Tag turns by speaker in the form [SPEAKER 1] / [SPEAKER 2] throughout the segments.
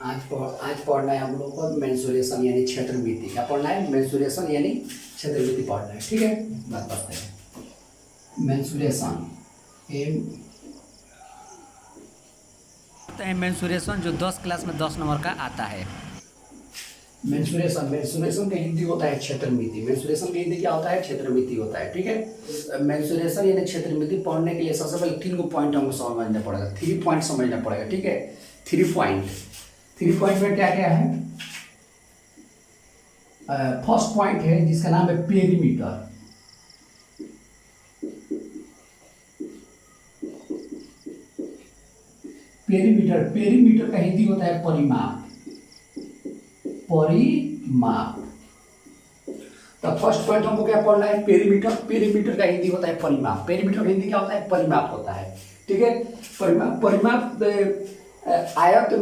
[SPEAKER 1] आज पढ़ना है हम लोग को मेंसुरेशन यानी क्षेत्रमिति। क्या पढ़ना है? मेंसुरेशन यानी क्षेत्रमिति पढ़ना है। ठीक है, बात करते हैं मेंसुरेशन।
[SPEAKER 2] मेंसुरेशन जो 10 क्लास में 10 नंबर का आता है।
[SPEAKER 1] मेंसुरेशन का हिंदी होता है क्षेत्रमिति। मेंसुरेशन का हिंदी क्या होता है? क्षेत्रमिति होता है। ठीक है, मेंसुरेशन यानी क्षेत्रमिति पढ़ने के लिए सबसे पहले 3 पॉइंट हमको समझना पड़ेगा। 3 पॉइंट समझना पड़ेगा। ठीक है, 3 पॉइंट में क्या क्या है? फर्स्ट पॉइंट है जिसका नाम है पेरीमीटर। पेरीमीटर का हिंदी होता है परिमाप। तो फर्स्ट पॉइंट हमको क्या पढ़ना है? पेरीमीटर का हिंदी होता है परिमाप। पेरीमीटर का हिंदी क्या होता है? परिमाप होता है। ठीक है, परिमाप आयत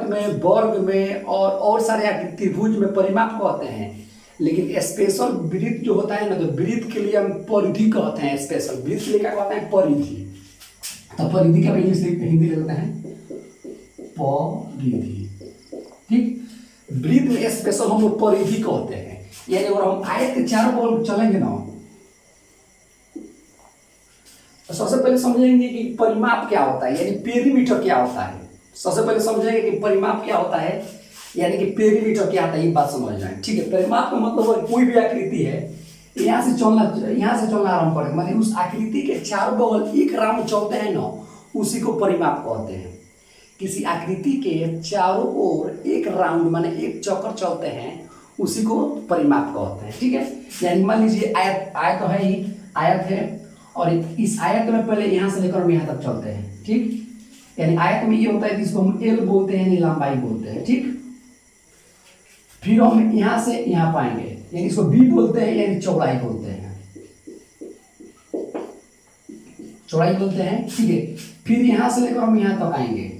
[SPEAKER 1] में वर्ग में और सारे त्रिभुज में परिमाप कहते हैं। लेकिन स्पेशल वृत्त जो होता है ना, तो वृत्त के लिए हम परिधि कहते हैं। स्पेशल वृत्त के लिए क्या कहते हैं? परिधि। तो परिधि का इंग्लिश हिंदी ले लेते हैं परिधि। ठीक, वृत्त में स्पेशल हम लोग परिधि कहते हैं। यानी अगर हम आयत के चारों बगल चलेंगे ना, तो सबसे पहले समझेंगे कि परिमाप क्या होता है, यानी पेरीमीटर क्या होता है। सबसे पहले समझेंगे कि परिमाप क्या होता है, यानी कि पेरीमीटर क्या होता है। ये बात समझ जाए। ठीक है, परिमाप का मतलब कोई भी आकृति है, यहाँ से चलना आरंभ करें, मतलब उस आकृति के चारों बगल एक राउंड चलते हैं ना, उसी को परिमाप कहते हैं। किसी आकृति के चारों ओर एक राउंड माने एक चक्कर चलते हैं, उसी को परिमाप कहते हैं। ठीक है, यानी मान लीजिए आयत तो है ही, आयत है, और इस आयत में पहले यहाँ से लेकर हम यहाँ तक चलते हैं। ठीक, यानी आयत में ये होता है जिसको हम एल बोलते हैं, यानी लंबाई बोलते हैं। ठीक, फिर हम यहाँ से यहाँ पाएंगे, यानी इसको बी बोलते हैं, यानी चौड़ाई बोलते हैं। चौड़ाई बोलते हैं। ठीक है, फिर यहाँ से लेकर हम यहाँ तक आएंगे,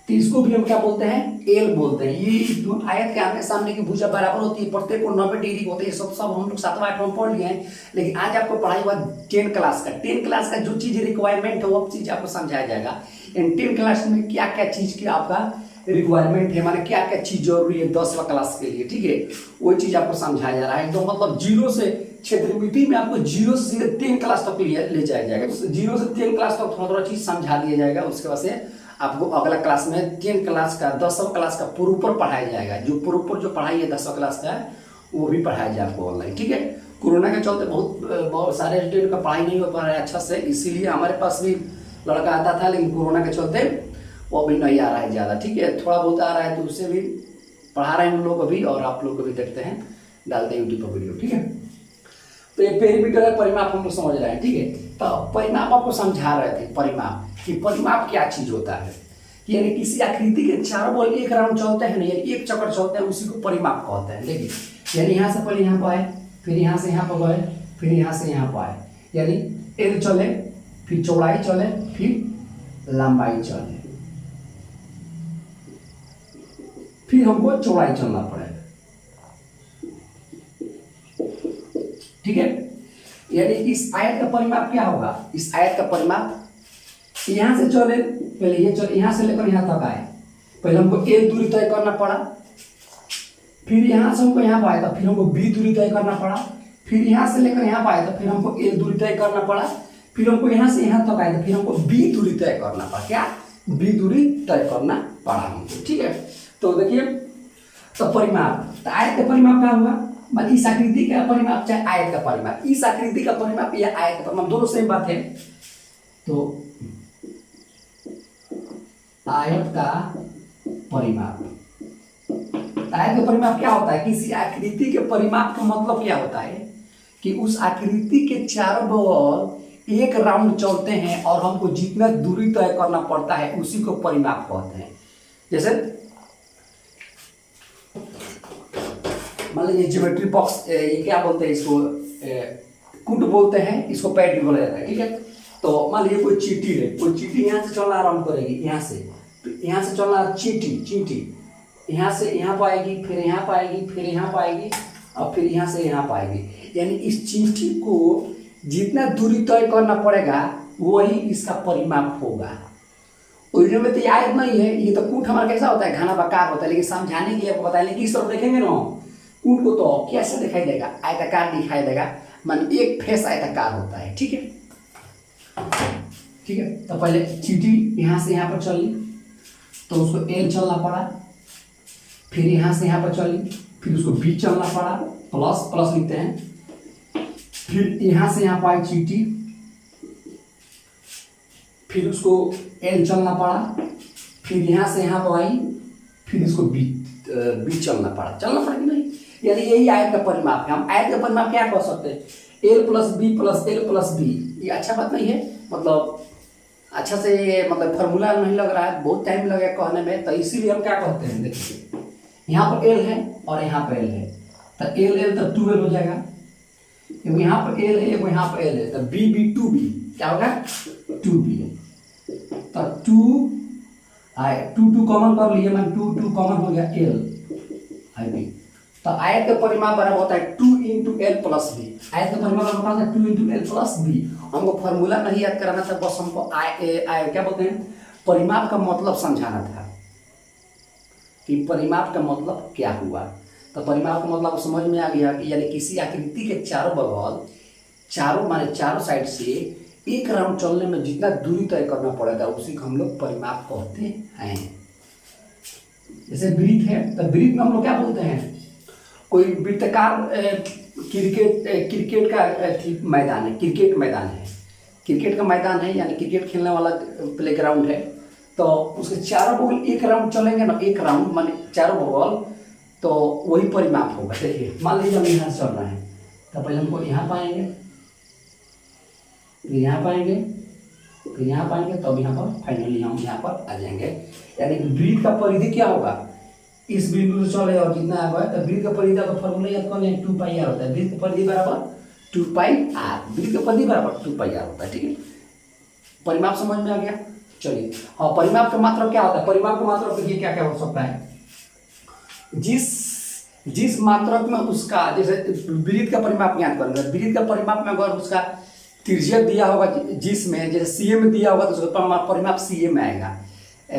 [SPEAKER 1] तो इसको भी हम क्या बोलते हैं? एल बोलते हैं। ये आयत के आमने सामने की भुजा बराबर होती है, प्रत्येक को 90 डिग्री होती है। सब हम लोग 7वां 8वां पढ़ लिए हैं। लेकिन आज आपको पढ़ाई हुआ 10 क्लास का जो चीज रिक्वायरमेंट है वो चीज आपको समझाया जाएगा। इन 10 क्लास में क्या क्या चीज की आपका रिक्वायरमेंट है, माने क्या क्या चीज जरूरी है 10वां क्लास के लिए। ठीक है, वो चीज आपको समझाया जा रहा है। तो मतलब जीरो से क्षेत्रमिति में आपको 0 से सीधे 10 क्लास तक ले जाया जाएगा। 0 से 10 क्लास तक थोड़ा चीज समझा दिया जाएगा। उसके बाद से आपको अगला क्लास में 10 क्लास का 10वां क्लास का पूर्व पढ़ाया जाएगा। जो पूर्व जो पढ़ाई है 10वां क्लास का, वो भी पढ़ाया जाए आपको ऑनलाइन। ठीक है, कोरोना के चलते बहुत सारे स्टूडेंट का पढ़ाई नहीं हो पा रहा है अच्छा से, इसीलिए हमारे पास भी लड़का आता था, लेकिन कोरोना के चलते वो भी नहीं आ रहा है ज़्यादा। ठीक है, थोड़ा बहुत आ रहा है, तो उससे भी पढ़ा रहे हैं हम लोग अभी, और आप लोग को भी देखते हैं, डालते हैं यूट्यूब पर वीडियो। ठीक है, तो ये पेरीमीटर है, परिमाप हम लोग समझ रहे हैं। ठीक है, तो परिमाप आपको समझा रहे थे परिमाप कि परिमाप क्या चीज होता है। यानी किसी आकृति के चारों बगल एक राउंड चलते हैं ना, यानी एक चक्कर चलते हैं, उसी को परिमाप कहते हैं। देखिए, यानी यहाँ से पहले यहाँ पर आए, फिर यहाँ से यहाँ पर गए, फिर यहाँ से यहाँ पर आए, यानी एल चले, फिर चौड़ाई चले, फिर लंबाई चले, फिर हमको चौड़ाई चलना पड़ेगा। ठीक है, यानी इस आयत का परिमाप क्या होगा? इस आयत का परिमाप यहां से चले, पहले ये चले, यहां से लेकर यहां तक आए, पहले हमको ए दूरी तय करना पड़ा, फिर यहां से हमको यहां पाए, तो फिर हमको बी दूरी तय करना पड़ा, फिर यहां से लेकर यहां पाए, तो फिर हमको ए दूरी तय करना पड़ा, फिर हमको यहां से यहां तक आए, तो फिर हमको बी दूरी तय करना पड़ा। क्या? बी दूरी तय करना पड़ा हमको। ठीक है, तो देखिए, तो परिमाप, तो आयत का परिमाप क्या होगा? मतलब इस आकृति का परिमाप चाहे आयत का परिमाप, इस आकृति का परिमाप या आयत का परिमाप दोनों सेम बात है। तो आयत का परिमाप, आयत का परिमाप क्या होता है? किसी आकृति के परिमाप का मतलब क्या होता है कि उस आकृति के चारों बगल एक राउंड चलते हैं और हमको जितना दूरी तय करना पड़ता है उसी को परिमाप कहते हैं। जैसे मान लीजिए ज्योमेट्री बॉक्स, ये क्या बोलते हैं इसको? कुट बोलते हैं, इसको पैड भी बोला जाता है। ठीक है, तो मान लीजिए कोई चींटी है, कोई चींटी यहाँ से चलना आरंभ करेगी, यहाँ से चलना चींटी यहाँ से यहाँ पाएगी, फिर यहाँ पाएगी, फिर यहाँ पाएगी, और फिर यहाँ से यहाँ पाएगी। यानी इस चींटी को जितना दूरी तय करना पड़ेगा वही इसका परिमाप होगा। ओरिजिनल में तो ये आयत नहीं है, ये तो कूट हमारा कैसा होता है, घना बकार होता है, लेकिन समझाने के लिए आपको बताएंगे कि इस तरफ देखेंगे ना कूट को तो कैसे दिखाई देगा, आयताकार दिखाई देगा, मान एक फेस आयताकार होता है। ठीक है, ठीक है। तो पहले चीटी यहाँ से यहाँ पर चली तो उसको एल चलना पड़ा, फिर यहाँ से यहाँ पर चली, फिर उसको बी चलना पड़ा, प्लस प्लस लिखते हैं, फिर यहाँ से यहाँ पर आई चीटी, फिर उसको एल चलना पड़ा, फिर यहाँ से यहाँ पर आई, फिर इसको बी चलना पड़ा कि नहीं। यानी यही आयत का परिमाप है। हम आयत का परिमाप क्या कह सकते हैं, L plus B plus L plus B. ये अच्छा बात नहीं है, मतलब अच्छा से मतलब फार्मूला नहीं लग रहा है, बहुत टाइम लगेगा कहने में, तो इसीलिए हम क्या कहते हैं, देखिए यहाँ पर एल है और यहाँ पर एल है, तो एल एल तो 2l हो जाएगा, यहाँ पर एल है यहाँ पर एल है, तो बी बी 2b क्या होगा 2b, तो 2 कॉमन कर लिए, मैं 2 कॉमन हो गया एल आई बी। तो आयत का परिमाप बराबर होता है 2 इंटू एल प्लस बी। आयत का परिमाप बराबर होता है 2 इंटू एल प्लस बी। हमको फार्मूला नहीं याद कराना था, बस हमको क्या बोलते हैं, परिमाप का मतलब समझाना था कि परिमाप का मतलब क्या हुआ। तो परिमाप का मतलब समझ में आ गया कि यानी किसी आकृति के चारों बगल, चारों साइड से एक राउंड चलने में जितना दूरी तय करना पड़ेगा उसी को हम लोग परिमाप कहते हैं। जैसे वृत्त है, तो वृत्त में हम लोग क्या बोलते हैं, कोई वृत्ताकार क्रिकेट का मैदान है, क्रिकेट का मैदान है, यानी क्रिकेट खेलने वाला प्लेग्राउंड है, तो उसके चारों बगल एक राउंड चलेंगे ना, एक राउंड माने चारों बगल, तो वही परिमाप होगा। देखिए मान लीजिए हम यहाँ से चल रहे हैं, तो पहले हमको यहाँ पाएंगे, फिर यहाँ पाएंगे, फिर यहाँ पाएंगे, तब यहाँ पर फाइनली हम यहाँ पर आ जाएंगे। यानी वृत्त का परिधि क्या होगा, इस बिंदु से चले और जितना आगे है, तो वृत्त का परिधि का फॉर्मूला याद कर लें, 2πr होता है। वृत्त का परिधि बराबर 2πr, वृत्त का परिधि बराबर 2πr होता है। ठीक है, परिमाप समझ में आ गया। चलिए, और परिमाप का मात्रक क्या होता है, परिमाप का मात्रक देखिए क्या क्या हो सकता है, जिस मात्रक में उसका, जैसे वृत्त का परिमाप याद करेंगे, वृत्त का परिमाप में अगर उसका त्रिज्या दिया होगा, जिसमें जैसे सीएम में दिया होगा तो उसका परिमाप सीएम में आएगा,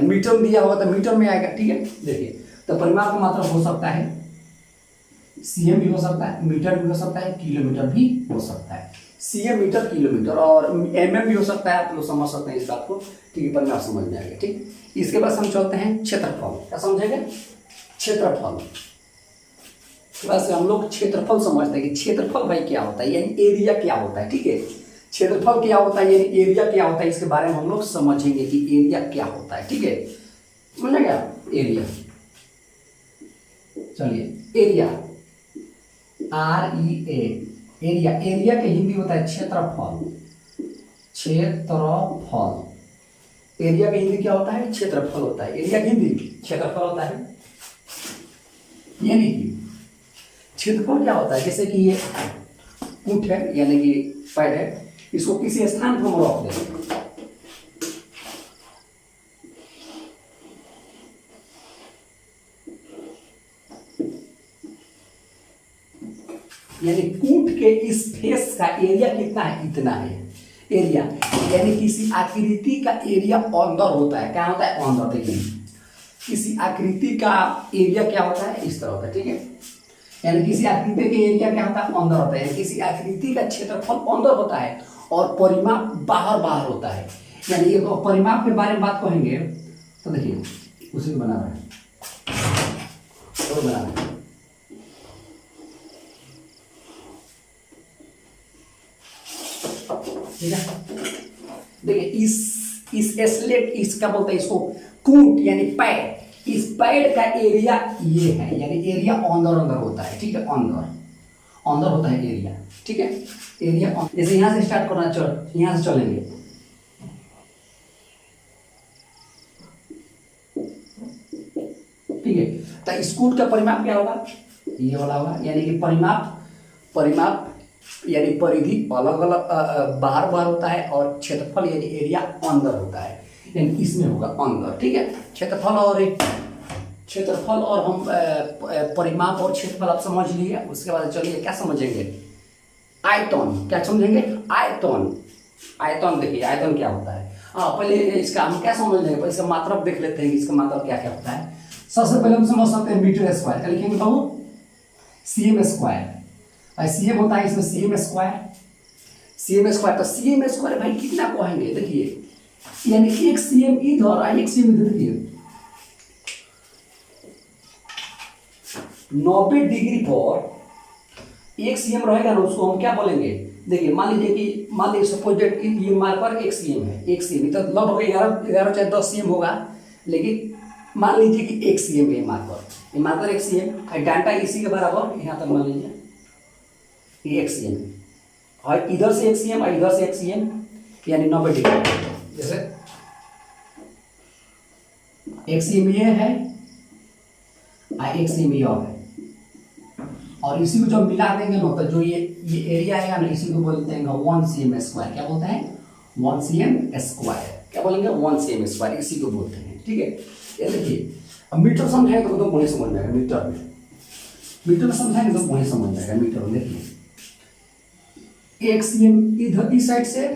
[SPEAKER 1] मीटर में दिया होगा तो मीटर में आएगा। ठीक है, देखिए तो परिमाप का मात्रक हो सकता है सीएम भी हो सकता है, मीटर भी हो सकता है, किलोमीटर भी हो सकता है। सीएम मीटर किलोमीटर और एमएम भी हो सकता है, आप लोग समझ सकते हैं इस बात को। ठीक है, परिमाप समझ में आ गया। ठीक, इसके बाद हम चलते हैं क्षेत्रफल। क्या समझेंगे, क्षेत्रफल। बस हम लोग क्षेत्रफल समझते हैं कि क्षेत्रफल भाई क्या होता है, यानी एरिया क्या होता है। ठीक है, क्षेत्रफल क्या होता है, यानी एरिया क्या होता है, इसके बारे में हम लोग समझेंगे कि एरिया क्या होता है। ठीक है, समझेगा एरिया। चलिए, एरिया REA, एरिया, एरिया के हिंदी होता है क्षेत्रफल। क्षेत्रफल, एरिया का हिंदी क्या होता है, क्षेत्रफल होता है। एरिया की हिंदी क्षेत्रफल होता है। यानी कि क्षेत्रफल क्या होता है, जैसे कि ये ऊंट है, यानी कि पैड है, इसको किसी स्थान पर हम रख दें, यानी कूट के इस फेस का एरिया कितना है, इतना है एरिया। यानी किसी आकृति का एरिया अंदर होता है, क्या होता है, अंदर। देखिए किसी आकृति का एरिया क्या होता है, इस तरह होता है। ठीक है, यानी किसी आकृति का एरिया क्या होता है, अंदर होता है। किसी आकृति का क्षेत्रफल अंदर होता है और परिमाप बाहर बाहर होता है। यानी ये परिमाप के बारे में बात कहेंगे तो देखिए उसी को बना रहा है, और बना रहा है। ठीक है, देखिए इस एस्लेट, इसका बोलते हैं इसको कूट यानी पैड। इस पैड का एरिया ये है, यानी एरिया अंदर होता है। ठीक है, अंदर होता है एरिया। ठीक है, एरिया जैसे यहां से स्टार्ट करना, यहां से चलेंगे, ठीक है। तो स्कूट का परिमाप क्या होगा, ये वाला होगा। यानी कि परिमाप यानी परिधि अलग अलग बाहर होता है, और क्षेत्रफल यानी एरिया अंदर होता है, यानी इसमें होगा अंदर। ठीक है, क्षेत्रफल और हम परिमाप और क्षेत्रफल आप समझ लिए। उसके बाद चलिए क्या समझेंगे, आयतन। क्या समझेंगे, आयतन। देखिए आयतन क्या होता है, हाँ, पहले इसका हम क्या समझ लेंगे, पहले इसका मात्रक देख लेते हैं कि इसका मात्रक क्या क्या होता है। सबसे पहले हम समझ सकते हैं मीटर स्क्वायर, क्या लिखेंगे बाबू, सीएम स्क्वायर। सीएम होता है इसमें सीएम स्क्वायर, सीएम स्क्वायर। तो सीएम स्क्वायर भाई कितना कहेंगे, देखिए यानी एक सीएम इधर और एक सीएम इधर, देखिए 90 डिग्री पर एक सीएम रहेगा ना, उसको हम क्या बोलेंगे, देखिए मान लीजिए सपोज ये मार्कर एक सीएम है, एक सीएम तो लगभग 11 चाहे 10 सीएम होगा, लेकिन मान लीजिए कि एक सीएम है ये मार्कर एक सीएम, डाटा इसी के बराबर यहाँ तक मान लीजिए ये एक सीएम है, और इधर से एक सीएम और इधर से एक सीएम, यानी 90 डिग्री। जैसे एक सीएम ये है और एक सीएम ये और है, और इसी को जब मिला देंगे ना तो जो ये एरिया आएगा ना, इसी को बोलते हैं 1 cm स्क्वायर। क्या बोलते हैं, 1 cm स्क्वायर। क्या बोलेंगे, 1 cm स्क्वायर, इसी को बोलते हैं। ठीक है, ये देखिए अब मीटर समझाएंगे तो वही समझ में आएगा। मीटर समझाएंगे तो वही समझ में आएगा। मीटर में देखिए 1 cm इधर इस साइड से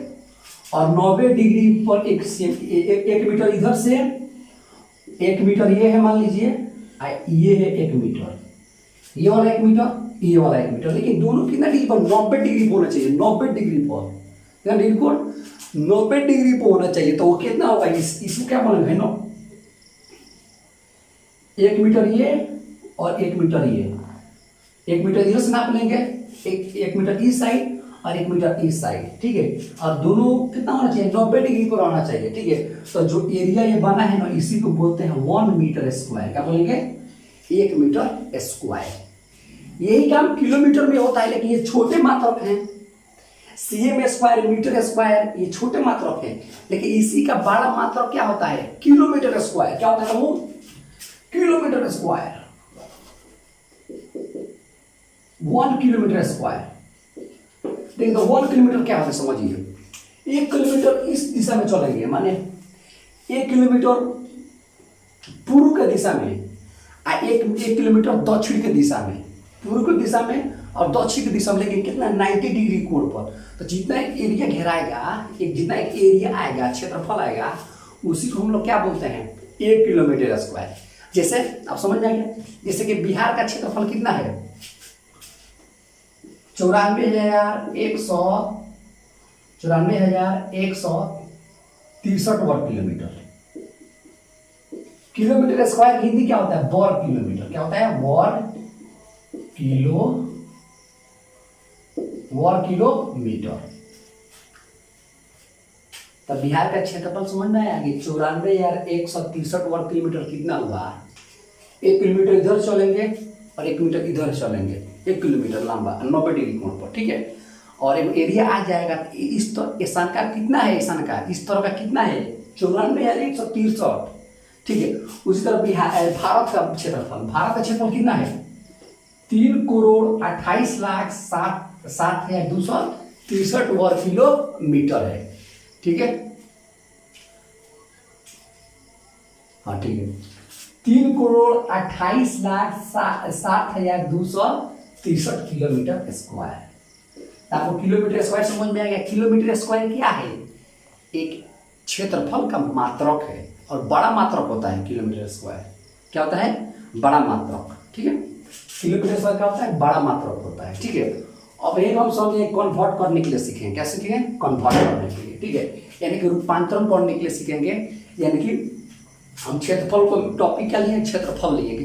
[SPEAKER 1] और 90 डिग्री पर 1 cm, 1 मीटर इधर से, 1 मीटर ये है मान लीजिए, ये है 1 मीटर, ये वाला 1 मीटर, ये वाला 1 मीटर, लेकिन दोनों कितना डिग्री पर, 90 डिग्री पर होना चाहिए। 90 डिग्री पर, क्या डिग्री पर, 90 डिग्री पर होना चाहिए। तो वो कितना होगा, इसको क्या बोलेंगे ना, 1 मीटर ये और 1 मीटर ये, 1 मीटर इधर से नाप लेंगे, 1 मीटर इस साइड और 1 मीटर इस साइड। ठीक है, और दोनों कितना होना चाहिए, 90 डिग्री पर होना चाहिए। ठीक है, तो जो एरिया ये बना है ना, इसी को बोलते हैं 1 मीटर स्क्वायर। क्या बोलेंगे, 1 मीटर स्क्वायर। यही काम किलोमीटर में होता है, लेकिन ये छोटे मात्रक हैं। सीएम स्क्वायर, मीटर स्क्वायर ये छोटे मात्रक हैं, लेकिन इसी का बड़ा मात्रक क्या होता है, किलोमीटर स्क्वायर। क्या होता है वो, किलोमीटर स्क्वायर, 1 किलोमीटर स्क्वायर। देखिए तो 1 किलोमीटर क्या होता है समझिए, 1 किलोमीटर इस दिशा में चलेंगे, माने 1 किलोमीटर पूर्व के दिशा में, 1 किलोमीटर दक्षिण के दिशा में, पूर्व की दिशा में और दक्षिण की दिशा में, लेकिन कितना 90 डिग्री कोण पर। तो जितना एक एरिया घेराएगा, जितना एक एरिया आएगा, क्षेत्रफल आएगा, उसी को हम लोग क्या बोलते हैं, 1 किलोमीटर स्क्वायर। जैसे आप समझ जाएंगे, जैसे कि बिहार का क्षेत्रफल कितना है, 94,163 वर्ग किलोमीटर। किलोमीटर स्क्वायर हिंदी क्या होता है, वर्ग किलोमीटर। क्या होता है, वर्ग किलोमीटर। तब बिहार का क्षेत्रफल समझ में आया कि 94,163 वर्ग किलोमीटर कितना हुआ। 1 किलोमीटर इधर चलेंगे और 1 मीटर इधर चलेंगे, 1 किलोमीटर लंबा 90 डिग्री कोण पर। ठीक है, और एक एरिया आ जाएगा इस तो ईशान का कितना है, ईशान का इस तरह का कितना है, 94,163। ठीक है, उसी तरह बिहार भारत का क्षेत्रफल कितना है, 3,28,07,263 वर्ग किलोमीटर है। ठीक है, हाँ ठीक है, 3,28,07,263 किलोमीटर स्क्वायर। आपको किलोमीटर स्क्वायर समझ में आ गया। किलोमीटर स्क्वायर क्या है, एक क्षेत्रफल का मात्रक है, और बड़ा मात्रक होता है किलोमीटर स्क्वायर। क्या होता है, बड़ा मात्रक। ठीक है, किलोमीटर स्क्वायर क्या होता है, बड़ा मात्रक होता है। ठीक है, अब एक हम समझे कन्वर्ट करने के लिए सीखेंगे। क्या सीखेंगे, कन्वर्ट करने के लिए। ठीक है, यानी कि रूपांतरण करने के लिए सीखेंगे। यानी कि हम क्षेत्रफल को टॉपिक क्या लिए, क्षेत्रफल लिए कि